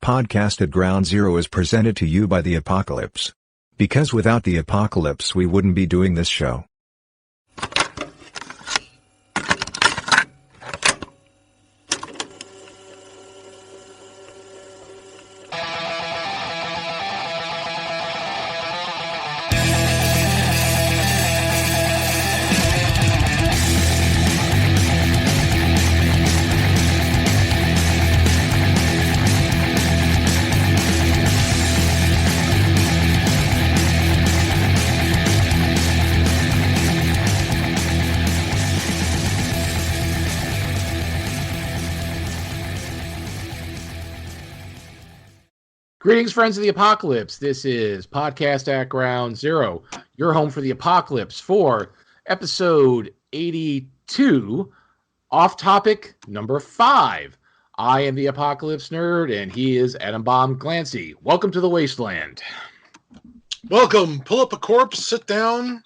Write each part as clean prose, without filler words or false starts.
Podcast at Ground Zero is presented to you by the Apocalypse. Because without the Apocalypse we wouldn't be doing this show. Greetings, friends of the Apocalypse. This is Podcast at Ground Zero, your home for the Apocalypse for episode 82, off topic number 5. I am the Apocalypse Nerd, and he is Adam Bomb Clancy. Welcome to the Wasteland. Welcome. Pull up a corpse, sit down,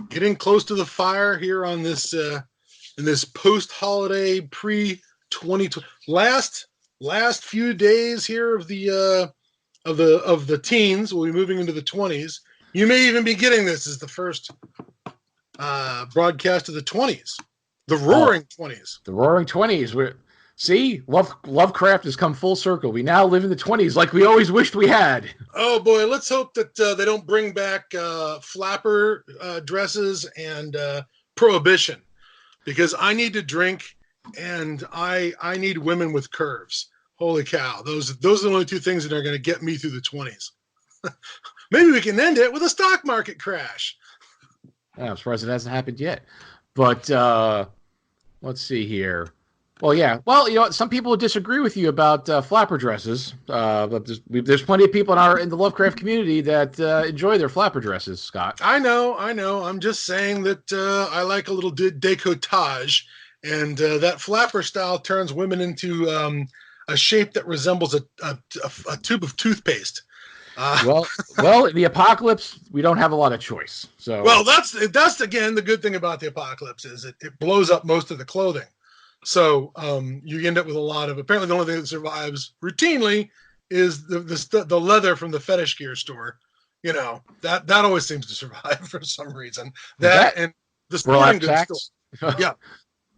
get in close to the fire here on this in this post-holiday pre-2020 last few days here of the teens. We'll be moving into the 20s. You may even be getting this as the first broadcast of the 20s, the Roaring 20s. The Roaring 20s. See, Lovecraft has come full circle. We now live in the 20s like we always wished we had. Oh boy, let's hope that they don't bring back flapper dresses and prohibition, because I need to drink and I need women with curves. Holy cow. Those are the only two things that are going to get me through the 20s. Maybe we can end it with a stock market crash. I'm surprised it hasn't happened yet. But let's see here. Well, yeah. Well, you know what? Some people disagree with you about flapper dresses. But there's plenty of people in the Lovecraft community that enjoy their flapper dresses, Scott. I know. I'm just saying that I like a little décolletage. And that flapper style turns women into a shape that resembles a tube of toothpaste. Well, in the Apocalypse, we don't have a lot of choice. So, well, that's again the good thing about the Apocalypse is it blows up most of the clothing. So you end up with a lot of. Apparently, the only thing that survives routinely is the leather from the fetish gear store. You know that always seems to survive for some reason. That and the sporting goods store. Yeah,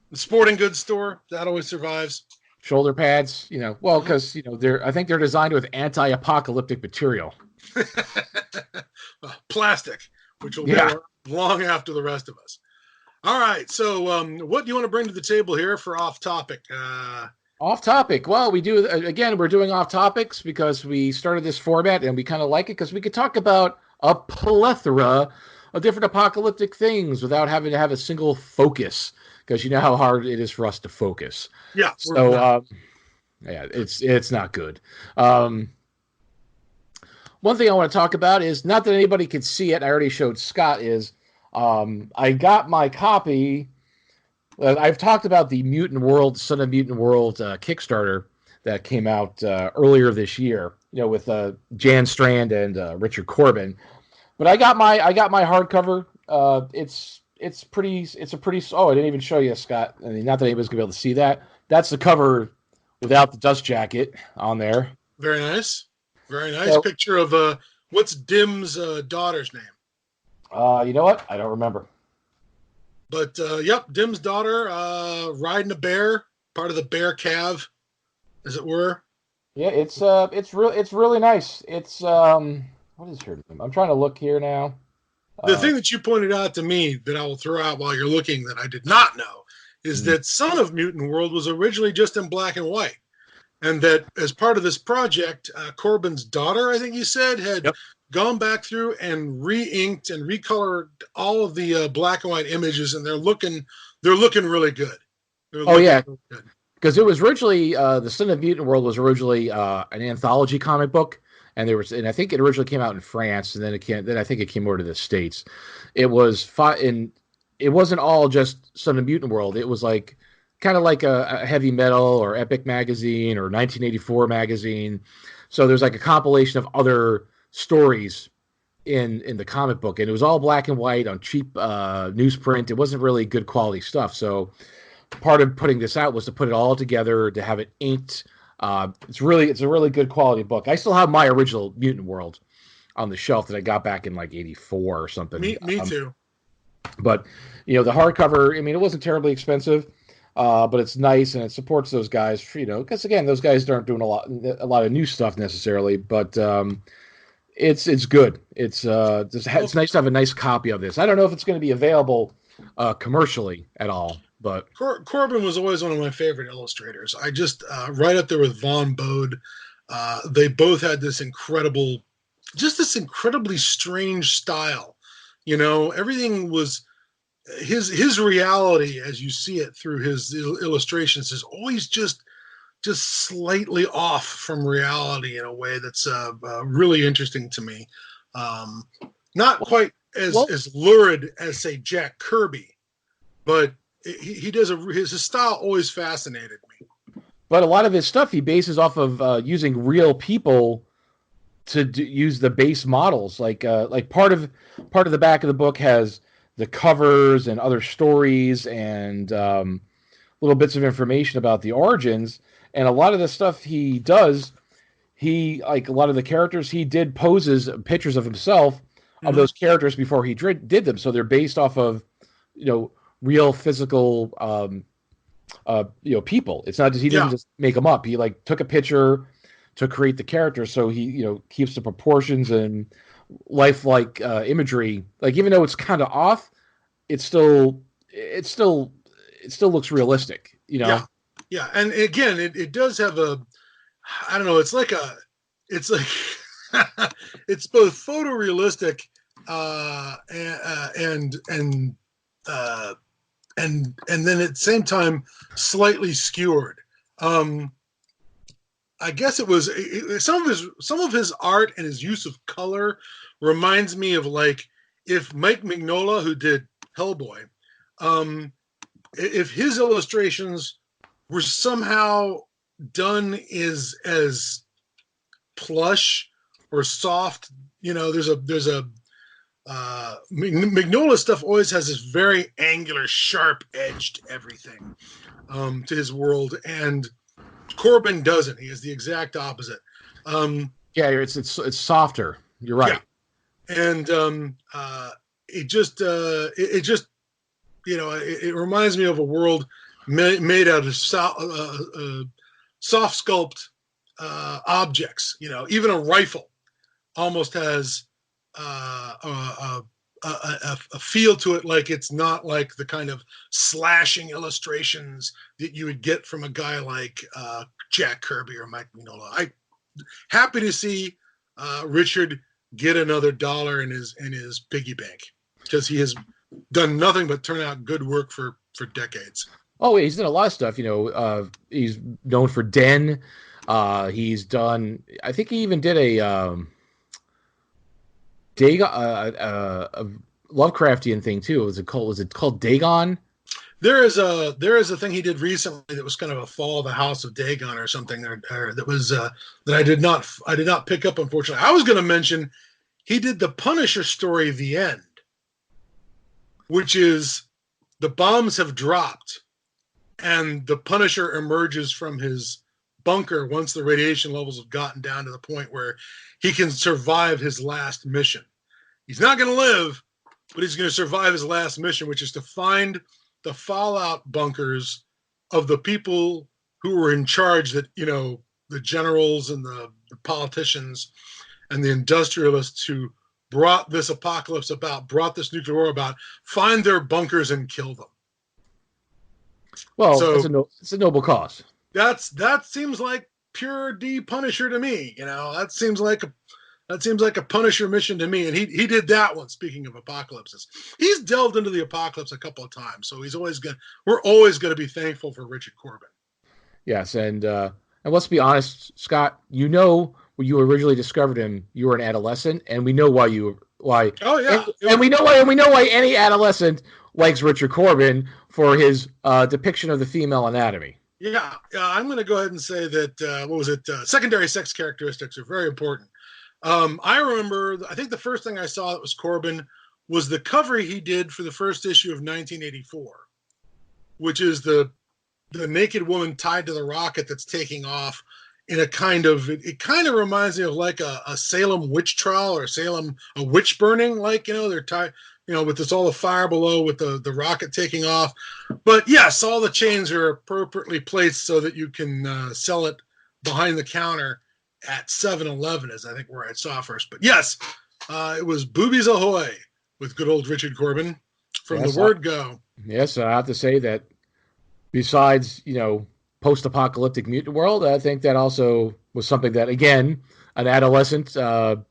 the sporting goods store that always survives. Shoulder pads, because I think they're designed with anti-apocalyptic material. Plastic, which will be long after the rest of us. All right, so what do you want to bring to the table here for off topic? Off topic. Well, we're doing off topics because we started this format and we kind of like it because we could talk about a plethora of different apocalyptic things without having to have a single focus. Because you know how hard it is for us to focus. Yeah. So, it's not good. One thing I want to talk about is, not that anybody could see it, I already showed Scott, is I got my copy. I've talked about the Son of Mutant World Kickstarter that came out earlier this year, with Jan Strand and Richard Corbin. But I got my hardcover. It's a pretty. Oh, I didn't even show you, Scott. I mean, not that anybody's gonna be able to see that. That's the cover without the dust jacket on there. Very nice. Very nice picture of what's Dim's daughter's name? You know what? I don't remember. But Dim's daughter riding a bear, part of the bear cav, as it were. Yeah, it's really nice. It's what is her name? I'm trying to look here now. The thing that you pointed out to me that I will throw out while you're looking that I did not know is that Son of Mutant World was originally just in black and white. And that as part of this project, Corbin's daughter, I think you said, had gone back through and re-inked and recolored all of the black and white images, and they're looking really good. Because it was originally the Son of Mutant World was originally an anthology comic book. And I think it originally came out in France, and then I think it came over to the States. It wasn't all just Son of Mutant World. It was like kind of like a heavy metal or Epic magazine or 1984 magazine. So there's like a compilation of other stories in the comic book, and it was all black and white on cheap newsprint. It wasn't really good quality stuff. So part of putting this out was to put it all together, to have it inked It's a really good quality book. I still have my original Mutant World on the shelf that I got back in like '84 or something. Me too. But the hardcover, I mean, it wasn't terribly expensive, but it's nice and it supports those guys. Because again, those guys aren't doing a lot of new stuff necessarily, but it's good. It's nice to have a nice copy of this. I don't know if it's going to be available commercially at all, but Corbin was always one of my favorite illustrators. I just right up there with Von Bode. They both had this incredibly strange style. Everything was his reality as you see it through his illustrations is always just slightly off from reality in a way that's really interesting to me. Not quite as lurid as, say, Jack Kirby, but he does his style always fascinated me. But a lot of his stuff he bases off of using real people to use the base models. Like part of the back of the book has the covers and other stories and little bits of information about the origins. And a lot of the stuff he does, like a lot of the characters, he did poses, pictures of himself of those characters before he did them. So they're based off of, real physical, people. It's not just, he didn't just make them up. He like took a picture to create the character. So he, keeps the proportions and lifelike imagery. Like, even though it's kind of off, it still looks realistic, Yeah. Yeah. And again, it does have I don't know, it's like it's both photorealistic and then at the same time slightly skewered. I guess it was some of his art and his use of color reminds me of like if Mike Mignola, who did Hellboy, if his illustrations were somehow done as plush or soft. There's a Mignola stuff always has this very angular, sharp edge to everything, to his world, and Corbin doesn't. He is the exact opposite. It's softer. You're right. Yeah. And it reminds me of a world made out of soft sculpt objects. Even a rifle almost has a feel to it, like it's not like the kind of slashing illustrations that you would get from a guy like Jack Kirby or Mike Mignola. I'm happy to see Richard get another $1 in his piggy bank, because he has done nothing but turn out good work for decades. Oh, he's done a lot of stuff. He's known for Den. He's done. I think he even did a Lovecraftian thing too. Was it called Dagon? There is a thing he did recently that was kind of a fall of the House of Dagon or something, or that was that I did not pick up, unfortunately. I was going to mention he did the Punisher story, The End, which is the bombs have dropped and the Punisher emerges from his bunker once the radiation levels have gotten down to the point where he can survive his last mission. He's not going to live, but he's going to survive his last mission, which is to find the fallout bunkers of the people who were in charge, that, the generals and the politicians and the industrialists who brought this apocalypse about, brought this nuclear war about, find their bunkers and kill them. Well, so, it's a noble cause. That seems like pure D Punisher to me. That seems like a Punisher mission to me. And he did that one. Speaking of apocalypses, he's delved into the apocalypse a couple of times, so we're always going to be thankful for Richard Corbin. Yes, and let's be honest, Scott. When you originally discovered him, you were an adolescent, and we know why. Oh yeah, and we know why any adolescent likes Richard Corbin for his depiction of the female anatomy. Yeah, I'm going to go ahead and say that secondary sex characteristics are very important. I remember, I think the first thing I saw that was Corbin was the cover he did for the first issue of 1984, which is the naked woman tied to the rocket that's taking off, in a kind of it kind of reminds me of like a Salem witch trial or Salem a witch burning, like they're tied, with this all the fire below with the rocket taking off. But yes, all the chains are appropriately placed so that you can sell it behind the counter at 7-Eleven, is I think where I saw first. But yes, it was Boobies Ahoy with good old Richard Corbin from the word go. Yes, I have to say that besides, post-apocalyptic mutant world, I think that also was something that, again, an adolescent said,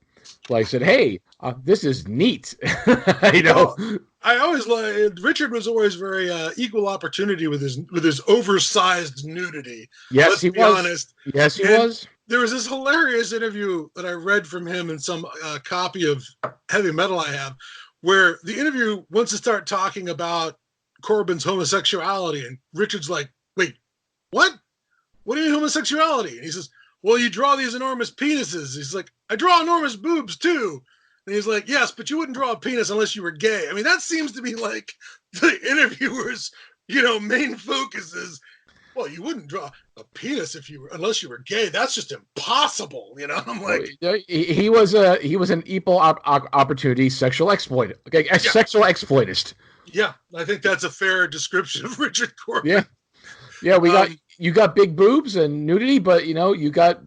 hey, this is neat. Well, I always Richard was always very equal opportunity with his oversized nudity. Yes, he was. Honest. Yes, he was. There was this hilarious interview that I read from him in some copy of Heavy Metal I have, where the interview wants to start talking about Corbin's homosexuality, and Richard's like, wait, what? What do you mean homosexuality? And he says, well, you draw these enormous penises. He's like, I draw enormous boobs too. And he's like, yes, but you wouldn't draw a penis unless you were gay. I mean, that seems to be like the interviewer's, main focus is, well, you wouldn't draw a penis unless you were gay. That's just impossible. I'm like, he was an equal opportunity sexual exploit. Okay, sexual exploitist. Yeah, I think that's a fair description of Richard Corbin. Yeah, you got big boobs and nudity, but you got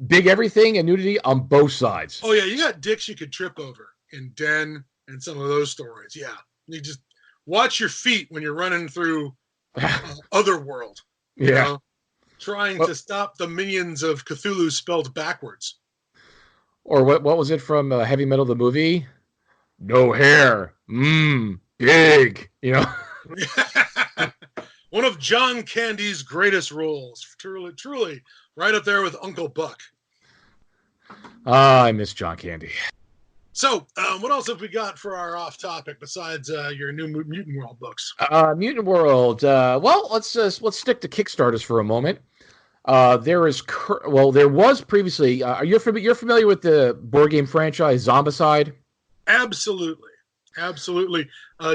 big everything and nudity on both sides. Oh yeah, you got dicks you could trip over in Den and some of those stories. Yeah, you just watch your feet when you're running through Otherworld. Trying to stop the minions of Cthulhu spelled backwards. Or what was it from Heavy Metal the movie? No hair, big. One of John Candy's greatest roles. Truly, right up there with Uncle Buck. I miss John Candy. So, what else have we got for our off topic besides your new Mutant World books? Mutant World. Well, let's stick to Kickstarters for a moment. There was previously. You're familiar with the board game franchise Zombicide? Absolutely.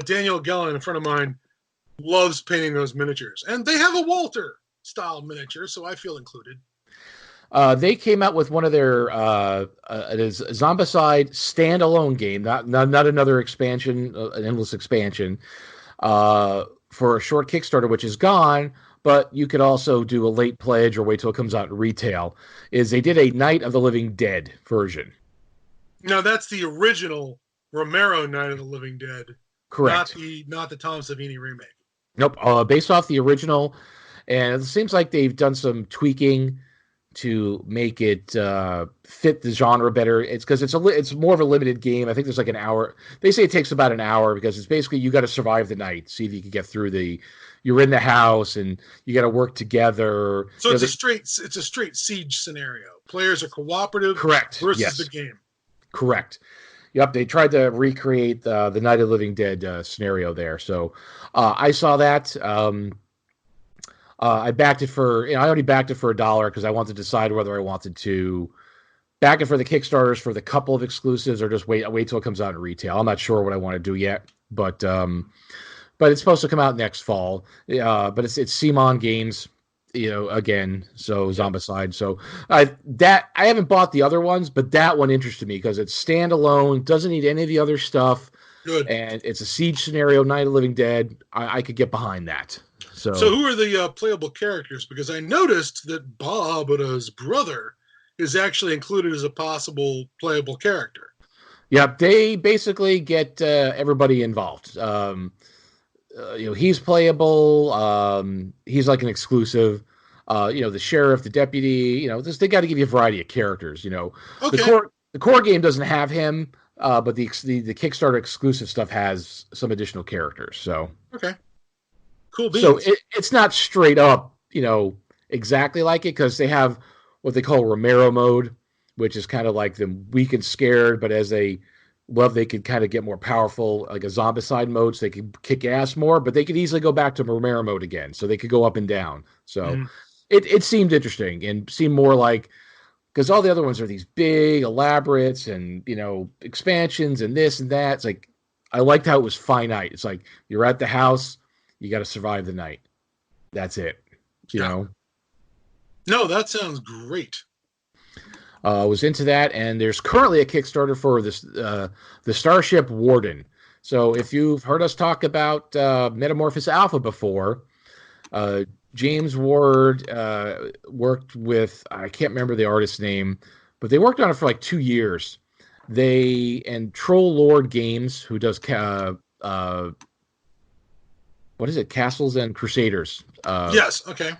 Daniel Gellin, a friend of mine, loves painting those miniatures, and they have a Walter style miniature, so I feel included. They came out with one of their it is Zombicide standalone game, not another expansion, an endless expansion, for a short Kickstarter, which is gone. But you could also do a late pledge or wait till it comes out in retail. They did a Night of the Living Dead version. Now that's the original Romero Night of the Living Dead, correct? Not the Tom Savini remake. Nope, based off the original, and it seems like they've done some tweaking to make it fit the genre better. It's because it's more of a limited game. I think there's like an hour. They say it takes about an hour because it's basically you got to survive the night, see if you can get through you're in the house and you got to work together. So it's a straight siege scenario. Players are cooperative, correct, versus the game. Correct. Yep, they tried to recreate the Night of the Living Dead scenario there. So I saw that. I backed it for. I only backed it for $1 because I wanted to decide whether I wanted to back it for the Kickstarters for the couple of exclusives or just wait till it comes out in retail. I'm not sure what I want to do yet, but it's supposed to come out next fall. But it's Simon Games, again. So Zombicide. So I haven't bought the other ones, but that one interested me because it's standalone, doesn't need any of the other stuff. Good. And it's a siege scenario, Night of the Living Dead. I could get behind that. So who are the playable characters? Because I noticed that Barbara's brother is actually included as a possible playable character. Yeah, they basically get everybody involved. He's playable. He's like an exclusive. The sheriff, the deputy. They got to give you a variety of characters. Okay. The core game doesn't have him, but the Kickstarter exclusive stuff has some additional characters. So okay. Cool beans. So it's not straight up, exactly like it because they have what they call Romero mode, which is kind of like them weak and scared, but as they could kind of get more powerful, like a Zombicide mode, so they could kick ass more, but they could easily go back to Romero mode again, so they could go up and down. So it seemed interesting and seemed more like, because all the other ones are these big elaborates and, expansions and this and that. It's like, I liked how it was finite. It's like, you're at the house, you got to survive the night. That's it. You know? No, that sounds great. Was into that, and there's currently a Kickstarter for this the Starship Warden. So if you've heard us talk about Metamorphosis Alpha before, James Ward worked with, I can't remember the artist's name, but they worked on it for like 2 years. They and Troll Lord Games, who does what is it, Castles and Crusaders. Yes, okay.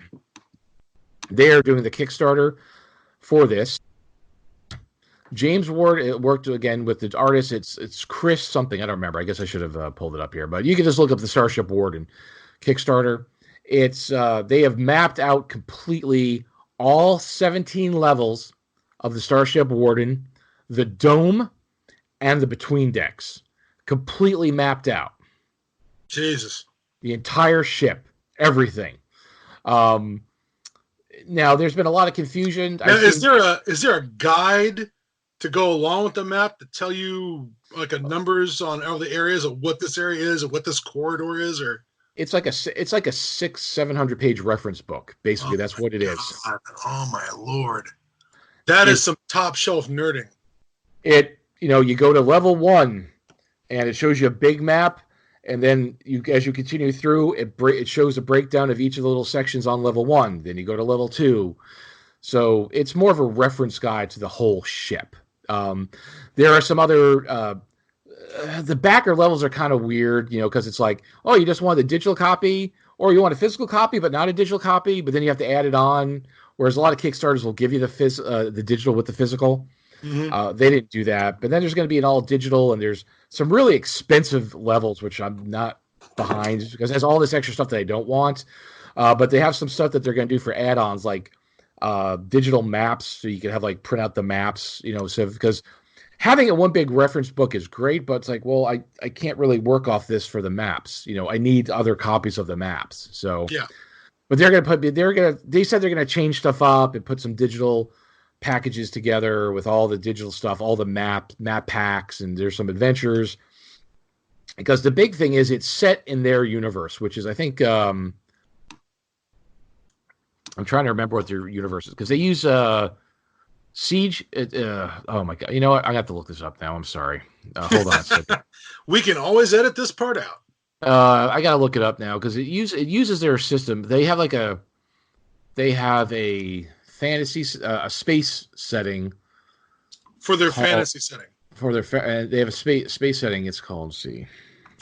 They are doing the Kickstarter for this. James Ward worked again with the artist. It's Chris something. I don't remember. I guess I should have pulled it up here, but you can just look up the Starship Warden Kickstarter. It's they have mapped out completely all 17 levels of the Starship Warden, the dome, and the between decks, completely mapped out. Jesus, the entire ship, everything. Now there's been a lot of confusion. Now, is there a guide to go along with the map to tell you like a numbers on all the areas of what this area is or what this corridor is, or it's like a 600-700 page reference book. Basically, that's what it is. Oh my Lord, that is some top shelf nerding. You go to level 1, and it shows you a big map, and then as you continue through, it shows a breakdown of each of the little sections on level 1. Then you go to level 2. So it's more of a reference guide to the whole ship. There are some other the backer levels are kind of weird, because it's like, oh, you just want the digital copy, or you want a physical copy but not a digital copy, but then you have to add it on. Whereas a lot of Kickstarters will give you the digital with the physical. Mm-hmm. They didn't do that. But then there's going to be an all digital, and there's some really expensive levels which I'm not behind because it has all this extra stuff that I don't want. But they have some stuff that they're going to do for add-ons, like digital maps, so you can have like print out the maps, so because having one big reference book is great, but it's like, well, I can't really work off this for the maps. I need other copies of the maps. So yeah. But they said they're gonna change stuff up and put some digital packages together with all the digital stuff, all the map packs, and there's some adventures. Because the big thing is it's set in their universe, which is, I think, I'm trying to remember what their universe is, because they use Siege. Oh my god! You know what? I have to look this up now. I'm sorry. Hold on a second. We can always edit this part out. I gotta look it up now because it uses their system. They have a fantasy, a space setting for their fantasy setting. For their they have a space setting. It's called. Let's see.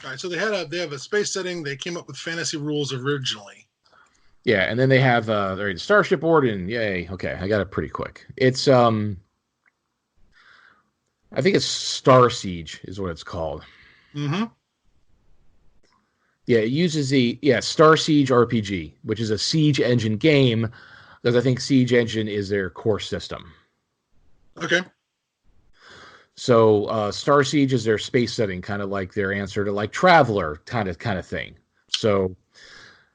All right, so they have a space setting. They came up with fantasy rules originally. Yeah, and then they have the Starship Warden. Yay! Okay, I got it pretty quick. It's I think it's Star Siege is what it's called. Mm-hmm. Yeah, it uses Star Siege RPG, which is a Siege Engine game, because I think Siege Engine is their core system. Okay. So Star Siege is their space setting, kind of like their answer to like Traveler kind of thing. So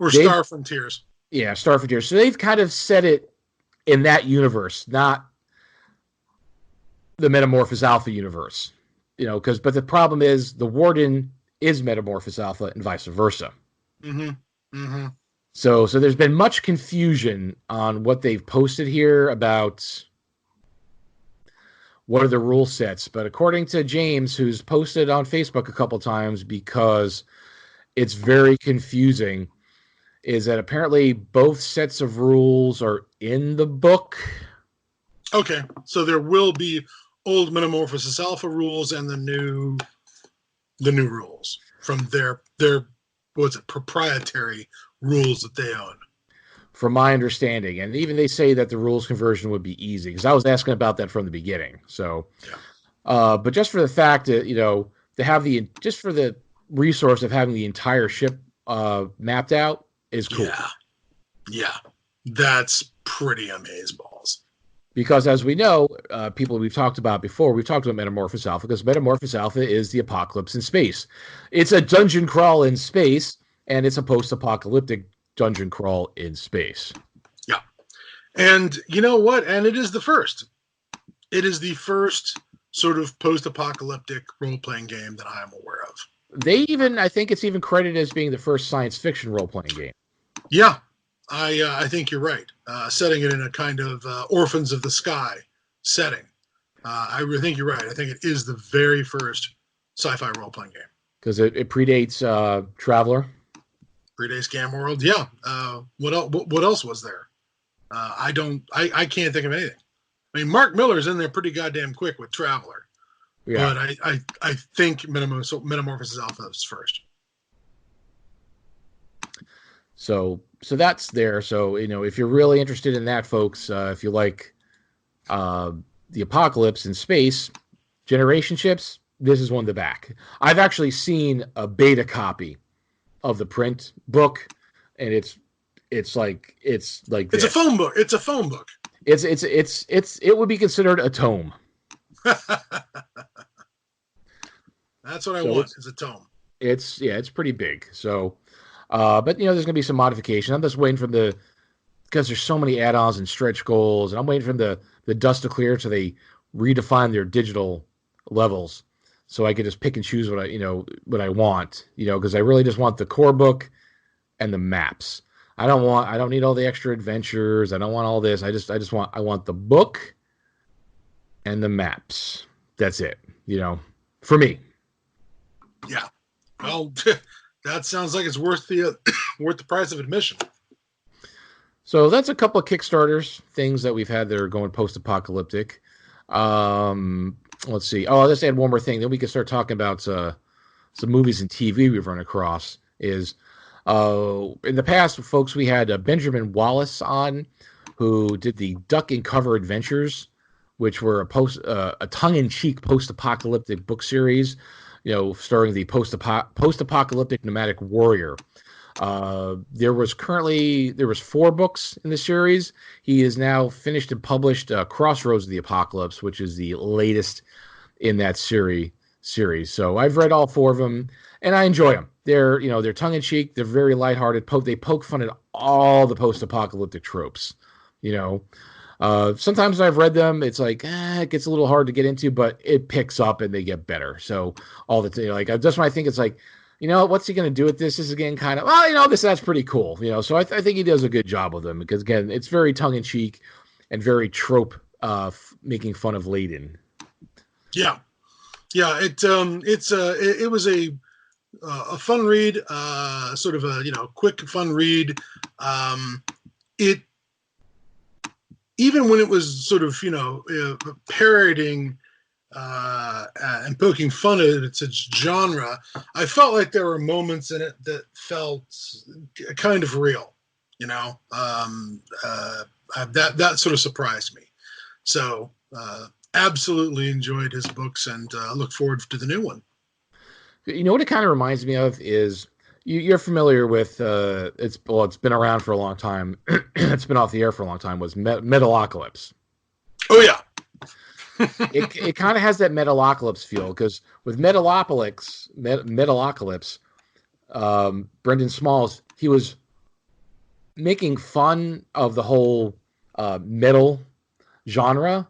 or Star Frontiers. Yeah, Star Frontiers. So they've kind of set it in that universe, not the Metamorphosis Alpha universe. But the problem is the Warden is Metamorphosis Alpha and vice versa. Mm-hmm. Mm-hmm. So there's been much confusion on what they've posted here about what are the rule sets. But according to James, who's posted on Facebook a couple times because it's very confusing, is that apparently both sets of rules are in the book. Okay, so there will be old Metamorphosis Alpha rules and the new rules from their proprietary rules that they own. From my understanding, and even they say that the rules conversion would be easy, because I was asking about that from the beginning. So, yeah. But just for the fact that to have just for the resource of having the entire ship mapped out is cool. Yeah, that's pretty amazeballs. Because as we know, people we've talked about before, we've talked about Metamorphosis Alpha, because Metamorphosis Alpha is the apocalypse in space. It's a dungeon crawl in space, and it's a post-apocalyptic dungeon crawl in space. Yeah. And you know what? And it is the first. It is the first sort of post-apocalyptic role-playing game that I am aware of. I think it's even credited as being the first science fiction role-playing game. Yeah. I think you're right. Setting it in a kind of Orphans of the Sky setting. I really think you're right. I think it is the very first sci-fi role-playing game. Because it predates Traveler. Predates Scam World. Yeah. What else was there? I can't think of anything. I mean, Mark Miller's in there pretty goddamn quick with Traveler. Yeah. But I think Metamorphosis Alpha is first. So that's there. So, if you're really interested in that, folks, if you like the apocalypse in space, generation ships, this is one to back. I've actually seen a beta copy of the print book, and it's like it's a phone book. It's a phone book. It would be considered a tome. That's what I want. Is a tome. It's pretty big. So, but there's gonna be some modification. I'm just waiting for because there's so many add-ons and stretch goals, and I'm waiting for the dust to clear so they redefine their digital levels, so I can just pick and choose what I want. Because I really just want the core book and the maps. I don't need all the extra adventures. I don't want all this. I want the book and the maps. That's it. For me. Yeah. Well, that sounds like it's worth the price of admission. So that's a couple of Kickstarters, things that we've had that are going post-apocalyptic. Let's see. Oh, I'll just add one more thing. Then we can start talking about some movies and TV we've run across. In the past, folks, we had Benjamin Wallace on, who did the Duck and Cover Adventures, which were a tongue-in-cheek post-apocalyptic book series, starring the post-apocalyptic nomadic warrior. There was 4 books in the series. He is now finished and published Crossroads of the Apocalypse, which is the latest in that series. So I've read all 4 of them, and I enjoy them. They're tongue-in-cheek. They're very lighthearted. They poke fun at all the post-apocalyptic tropes. Sometimes when I've read them, it's like it gets a little hard to get into, but it picks up and they get better. So all the just when I think it's like, what's he going to do with this? This is getting kind of, that's pretty cool. So I think he does a good job with them because, again, it's very tongue-in-cheek and very trope, making fun of Layden. Yeah. Yeah. It was a fun read, sort of a, quick, fun read. Even when it was sort of, parodying and poking fun at its genre, I felt like there were moments in it that felt kind of real, that sort of surprised me. So absolutely enjoyed his books and look forward to the new one. What it kind of reminds me of is you're familiar with it's been around for a long time. It's been off the air for a long time. Was Metalocalypse. Oh yeah. it kind of has that Metalocalypse feel because with Metalocalypse, Brendan Smalls, he was making fun of the whole metal genre,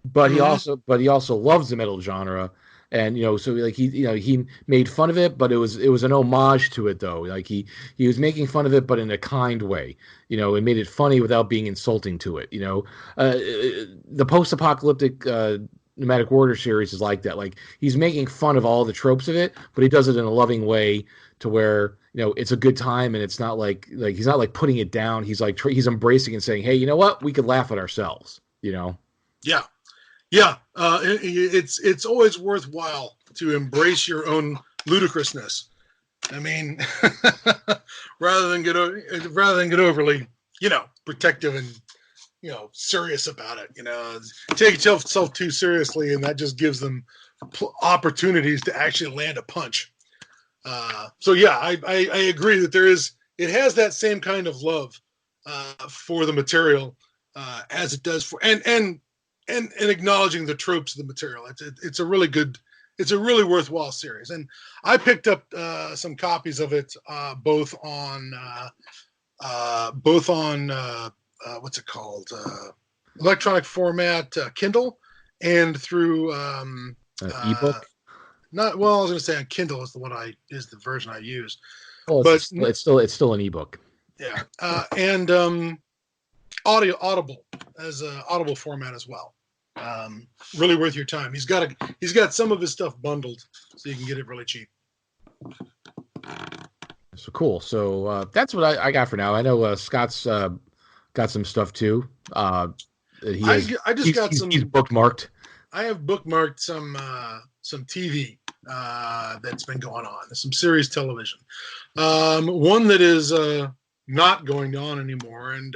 but he also loves the metal genre. And so like he made fun of it, but it was an homage to it though. Like he was making fun of it, but in a kind way, and made it funny without being insulting to it. The post-apocalyptic nomadic warrior series is like that. Like he's making fun of all the tropes of it, but he does it in a loving way to where it's a good time, and it's not like he's not like putting it down. He's like he's embracing and saying, hey, you know what? We could laugh at ourselves. Yeah. Yeah, it's always worthwhile to embrace your own ludicrousness. I mean, rather than get overly, protective and serious about it. Take yourself too seriously, and that just gives them opportunities to actually land a punch. So yeah, I agree that it has that same kind of love for the material as it does for and acknowledging the tropes of the material. It's a really worthwhile series. And I picked up some copies of it both on what's it called? Electronic format, Kindle, and through ebook. I was going to say on Kindle is the version I use. Well, it's still an ebook. Yeah, and Audible as a Audible format as well. Really worth your time. He's got some of his stuff bundled, so you can get it really cheap. So cool. So that's what I got for now. I know Scott's got some stuff too. He's bookmarked. I have bookmarked some TV that's been going on. Some series television. One that is not going on anymore, and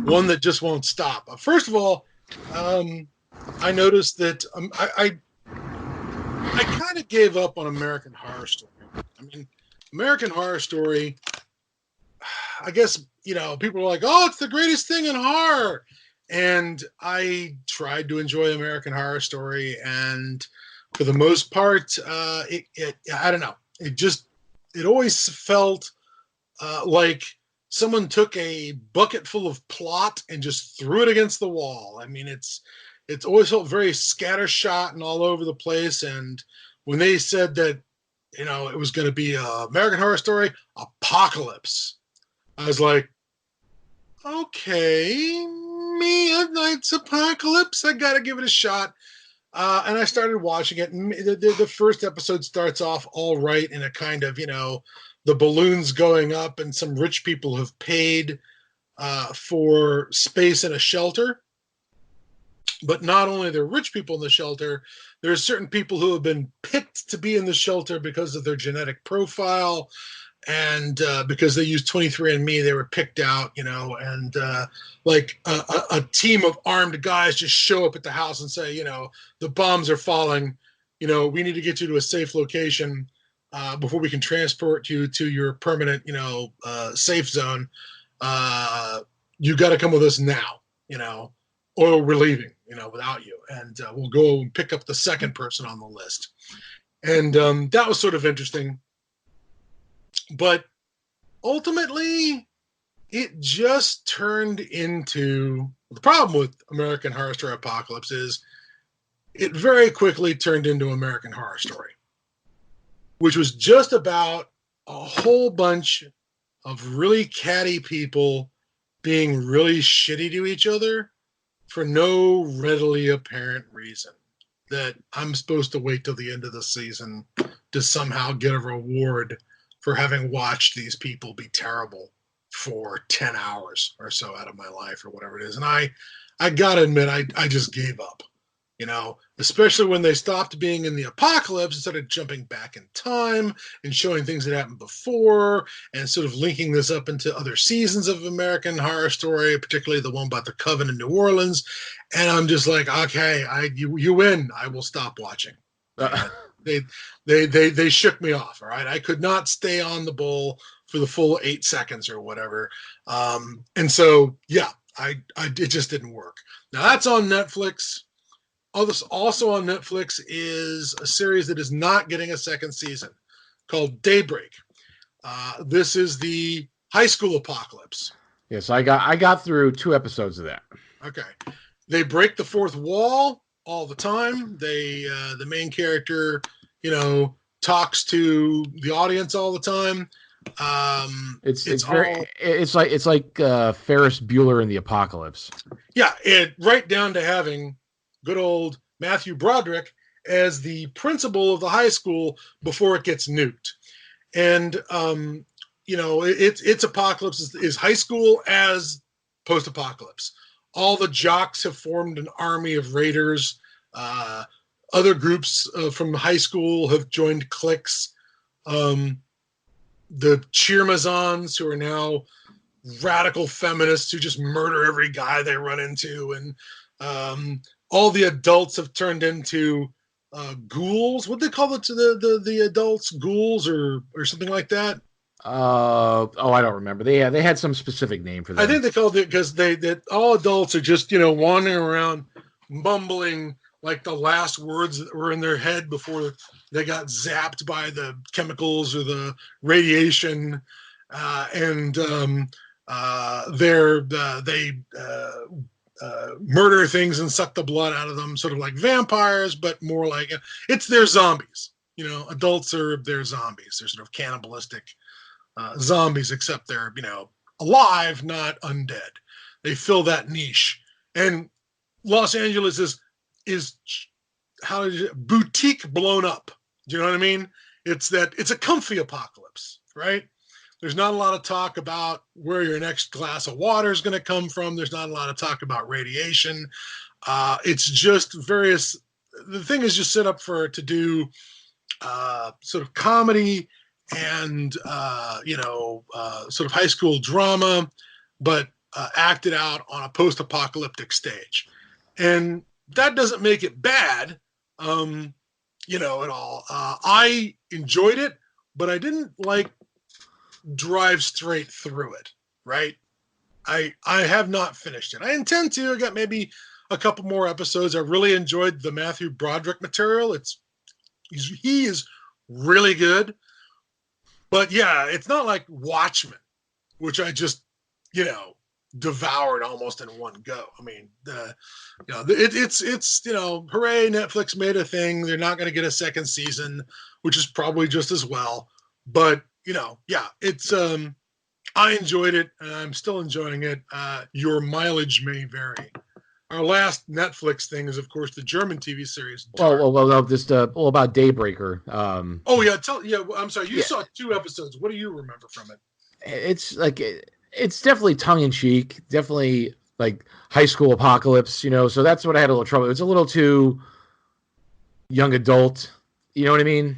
one that just won't stop. First of all, I noticed that I kind of gave up on American Horror Story. I mean, American Horror Story, I guess, people are like, oh, it's the greatest thing in horror. And I tried to enjoy American Horror Story, and for the most part, I don't know. It always felt like someone took a bucket full of plot and just threw it against the wall. I mean, it's always felt very scattershot and all over the place. And when they said that, it was going to be American Horror Story Apocalypse, I was like, okay, me a Night's Apocalypse. I got to give it a shot. And I started watching it. And the first episode starts off all right in a kind of, the balloons going up and some rich people have paid for space in a shelter. But not only are there rich people in the shelter, there are certain people who have been picked to be in the shelter because of their genetic profile. And because they used 23andMe, they were picked out, and like a team of armed guys just show up at the house and say, the bombs are falling, we need to get you to a safe location before we can transport you to your permanent, safe zone. You got to come with us now, or we're leaving, without you. And we'll go and pick up the second person on the list. And that was sort of interesting. But ultimately, it just turned into the problem with American Horror Story Apocalypse is it very quickly turned into American Horror Story, which was just about a whole bunch of really catty people being really shitty to each other for no readily apparent reason. That I'm supposed to wait till the end of the season to somehow get a reward for having watched these people be terrible for 10 hours or so out of my life or whatever it is. And I gotta admit, I just gave up, especially when they stopped being in the apocalypse and started jumping back in time and showing things that happened before and sort of linking this up into other seasons of American Horror Story, particularly the one about the Coven in New Orleans. And I'm just like, okay, you win. I will stop watching. They shook me off. All right, I could not stay on the bull for the full 8 seconds or whatever. And so, yeah, it just didn't work. Now that's on Netflix. Also on Netflix is a series that is not getting a second season called Daybreak. This is the high school apocalypse. Yes, I got through 2 episodes of that. Okay, they break the fourth wall all the time. They the main character, talks to the audience all the time. It's like Ferris Bueller in the Apocalypse. Yeah, right down to having good old Matthew Broderick as the principal of the high school before it gets nuked. And it's Apocalypse is high school as post-apocalypse. All the jocks have formed an army of raiders. Other groups from high school have joined cliques. The Cheermazons, who are now radical feminists who just murder every guy they run into. And all the adults have turned into ghouls. What do they call it to the adults? Ghouls or something like that? I don't remember. They had some specific name for that. I think they called it because that all adults are just wandering around mumbling like the last words that were in their head before they got zapped by the chemicals or the radiation, and they murder things and suck the blood out of them, sort of like vampires, but more like they're zombies. Adults are their zombies. They're sort of cannibalistic zombies, except they're alive, not undead. They fill that niche. And Los Angeles is how is it, boutique blown up. Do you know what I mean? It's a comfy apocalypse, right? There's not a lot of talk about where your next glass of water is going to come from. There's not a lot of talk about radiation. It's just various. The thing is just set up to do sort of comedy and sort of high school drama, but acted out on a post-apocalyptic stage, and that doesn't make it bad, at all. I enjoyed it, but I didn't drive straight through it. Right? I have not finished it. I intend to. I got maybe a couple more episodes. I really enjoyed the Matthew Broderick material. He is really good. But yeah, it's not like Watchmen, which I just, devoured almost in one go. I mean, it's hooray, Netflix made a thing. They're not going to get a second season, which is probably just as well. But, it's I enjoyed it, and I'm still enjoying it. Your mileage may vary. Our last Netflix thing is, of course, the German TV series. Well, just all about Daybreaker. I'm sorry. You saw 2 episodes. What do you remember from it? It's definitely tongue in cheek, definitely like high school apocalypse, So that's what I had a little trouble. It's a little too young adult. You know what I mean?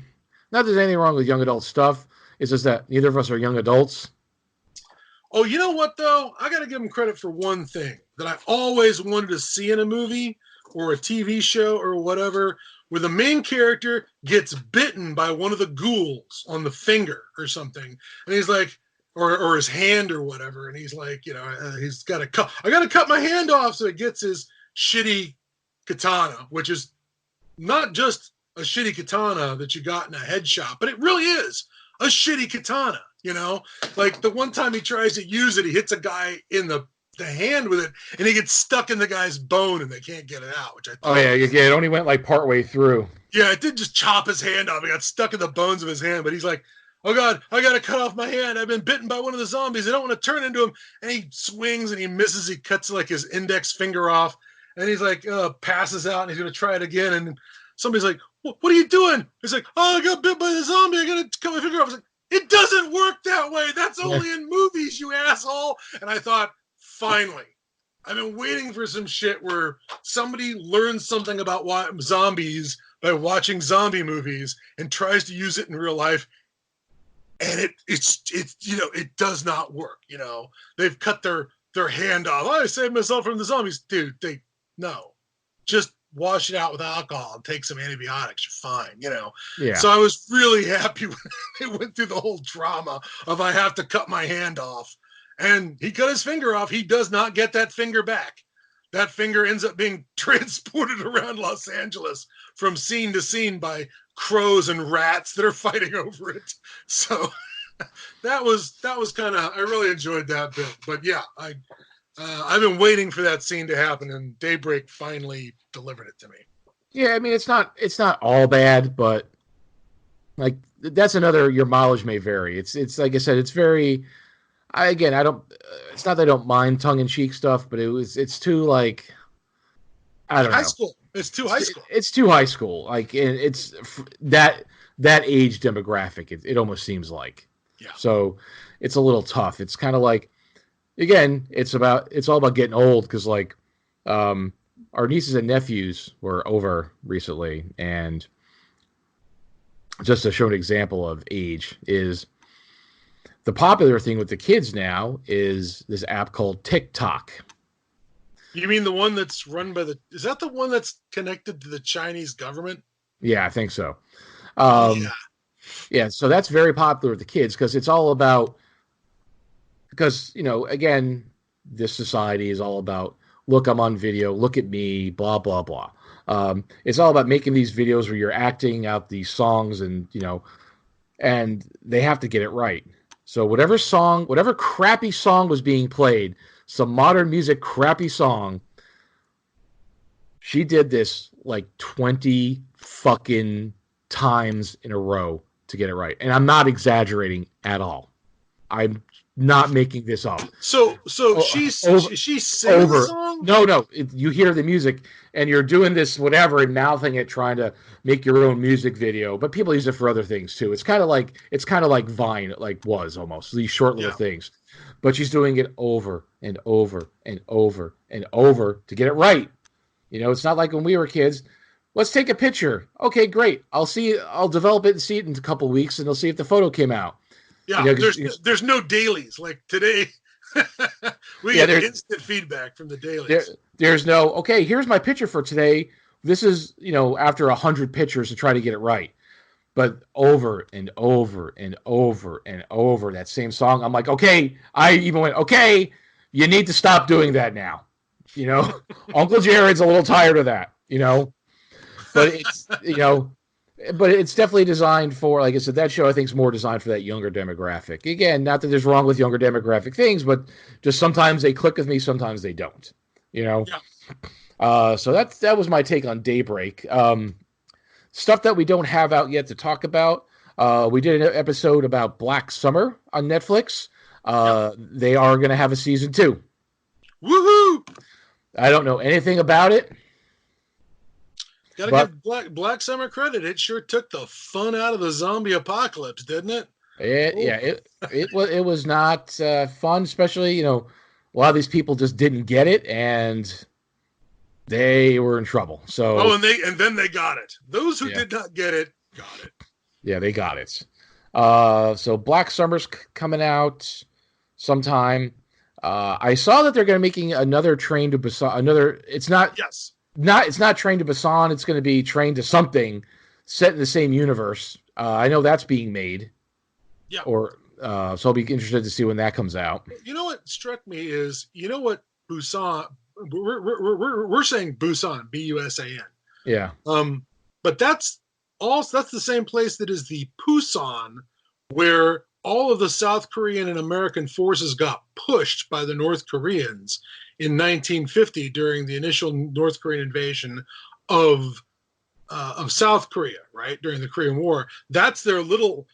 Not that there's anything wrong with young adult stuff. It's just that neither of us are young adults. Oh, you know what, though? I got to give him credit for one thing that I always wanted to see in a movie or a TV show or whatever, where the main character gets bitten by one of the ghouls on the finger or something. And he's like, or his hand or whatever. And he's like, he's got to cut. I got to cut my hand off. So he gets his shitty katana, which is not just a shitty katana that you got in a head shop, but it really is a shitty katana. Like the one time he tries to use it, he hits a guy in the hand with it, and he gets stuck in the guy's bone, and they can't get it out. Which I thought, it only went like partway through. Yeah, it did just chop his hand off. It got stuck in the bones of his hand, but he's like, "Oh God, I got to cut off my hand. I've been bitten by one of the zombies. I don't want to turn into him." And he swings and he misses. He cuts like his index finger off, and he's like, passes out, and he's gonna try it again. And somebody's like, "What are you doing?" He's like, "Oh, I got bit by the zombie. I got to cut my finger off." I was like, it doesn't work that way. That's only in movies, you asshole. And I thought, finally, I've been waiting for some shit where somebody learns something about zombies by watching zombie movies and tries to use it in real life. And it does not work. They've cut their hand off. I saved myself from the zombies. Dude, just wash it out with alcohol and take some antibiotics. You're fine, Yeah. So I was really happy when they went through the whole drama of I have to cut my hand off. And he cut his finger off. He does not get that finger back. That finger ends up being transported around Los Angeles from scene to scene by crows and rats that are fighting over it. So that was kind of, I really enjoyed that bit. But yeah, I've been waiting for that scene to happen, and Daybreak finally delivered it to me. Yeah, I mean, it's not all bad, but like that's another. Your mileage may vary. It's like I said, it's very. I don't. It's not that I don't mind tongue in cheek stuff, but it's too like. I don't know. High school. It's too high school. It's too high school. Like it's that age demographic. It almost seems like. Yeah. So it's a little tough. It's kind of like. Again, it's all about getting old because like our nieces and nephews were over recently, and just to show an example of age is the popular thing with the kids now is this app called TikTok. You mean the one that's run by is that the one that's connected to the Chinese government? Yeah, I think so. Yeah, so that's very popular with the kids because it's all about. Because, again, this society is all about, look, I'm on video, look at me, blah, blah, blah. It's all about making these videos where you're acting out these songs and they have to get it right. So whatever crappy song was being played, some modern music crappy song, she did this like 20 fucking times in a row to get it right. And I'm not exaggerating at all. I'm not making this up. So she sings the song? No. You hear the music and you're doing this whatever and mouthing it, trying to make your own music video. But people use it for other things too. It's kind of like Vine, like was almost these short little things. But she's doing it over and over and over and over to get it right. It's not like when we were kids. Let's take a picture. Okay, great. I'll develop it and see it in a couple of weeks, and they'll see if the photo came out. Yeah, there's no dailies like today. We get instant feedback from the dailies. There's no, okay, here's my picture for today. This is, after 100 pictures to try to get it right. But over and over and over and over that same song, I'm like, okay, I even went, okay, you need to stop doing that now. Uncle Jared's a little tired of that, But it's, but it's definitely designed for, like I said, that show I think is more designed for that younger demographic. Again, not that there's wrong with younger demographic things, but just sometimes they click with me, sometimes they don't. Yeah. So that was my take on Daybreak. Stuff that we don't have out yet to talk about. We did an episode about Black Summer on Netflix. They are going to have a season 2. Woohoo! I don't know anything about it. Gotta give Black Summer credit. It sure took the fun out of the zombie apocalypse, didn't it? It was not fun, especially, a lot of these people just didn't get it and they were in trouble. So and then they got it. Those who did not get it got it. Yeah, they got it. So Black Summer's coming out sometime. I saw that they're going to be making another Train to Busan. It's not Train to Busan. It's going to be Train to something set in the same universe. I know that's being made. Yeah. So I'll be interested to see when that comes out. You know what struck me is, what Busan, we're saying Busan, Busan. Yeah. But that's the same place that is the Pusan, where all of the South Korean and American forces got pushed by the North Koreans in 1950 during the initial North Korean invasion of South Korea, right, during the Korean War. That's their little,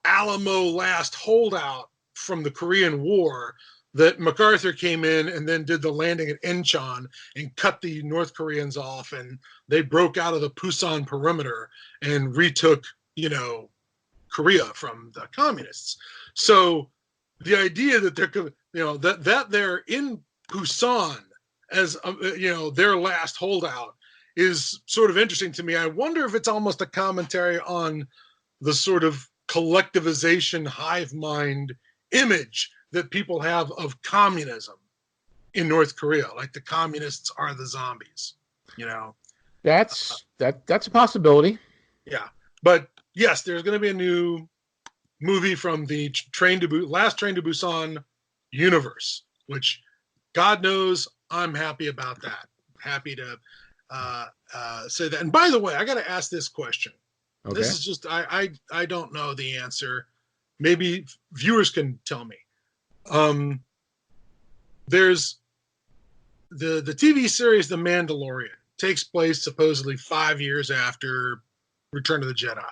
Alamo last holdout from the Korean War that MacArthur came in and then did the landing at Incheon and cut the North Koreans off, and they broke out of the Pusan perimeter and retook, Korea from the communists. So the idea that they're, that they're in Pusan as, their last holdout is sort of interesting to me. I wonder if it's almost a commentary on the sort of collectivization hive mind image that people have of communism in North Korea. Like the communists are the zombies, That's a possibility. Yeah. But yes, there's going to be a new movie from the last Train to Busan universe, which God knows I'm happy about that. Happy to say that. And by the way, I got to ask this question. Okay. This is just, I don't know the answer. Maybe viewers can tell me. There's the TV series The Mandalorian takes place supposedly 5 years after Return of the Jedi.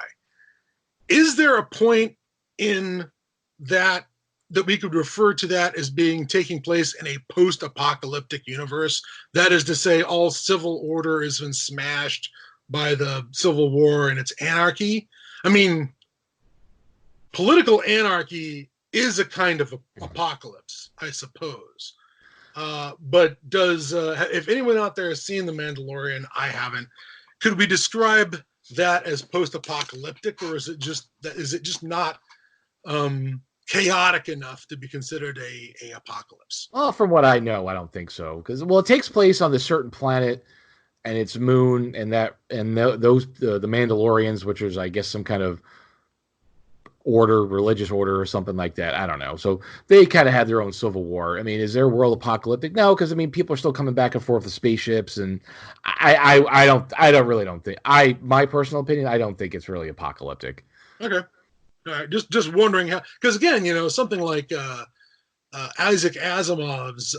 Is there a point in that we could refer to that as taking place in a post-apocalyptic universe? That is to say, all civil order has been smashed by the Civil War and its anarchy. I mean, political anarchy is a kind of apocalypse, I suppose. But if anyone out there has seen The Mandalorian, I haven't, could we describe that as post-apocalyptic, or is it just not chaotic enough to be considered a apocalypse? Well, from what I know, I don't think so. Because it takes place on this certain planet and its moon, and the Mandalorians, which is, I guess, some kind of religious order or something like that. I don't know. So they kind of had their own civil war. I mean, is their world apocalyptic? No, because people are still coming back and forth with spaceships, and I don't think. My personal opinion, I don't think it's really apocalyptic. Okay. All right. Just wondering how, because again, something like Isaac Asimov's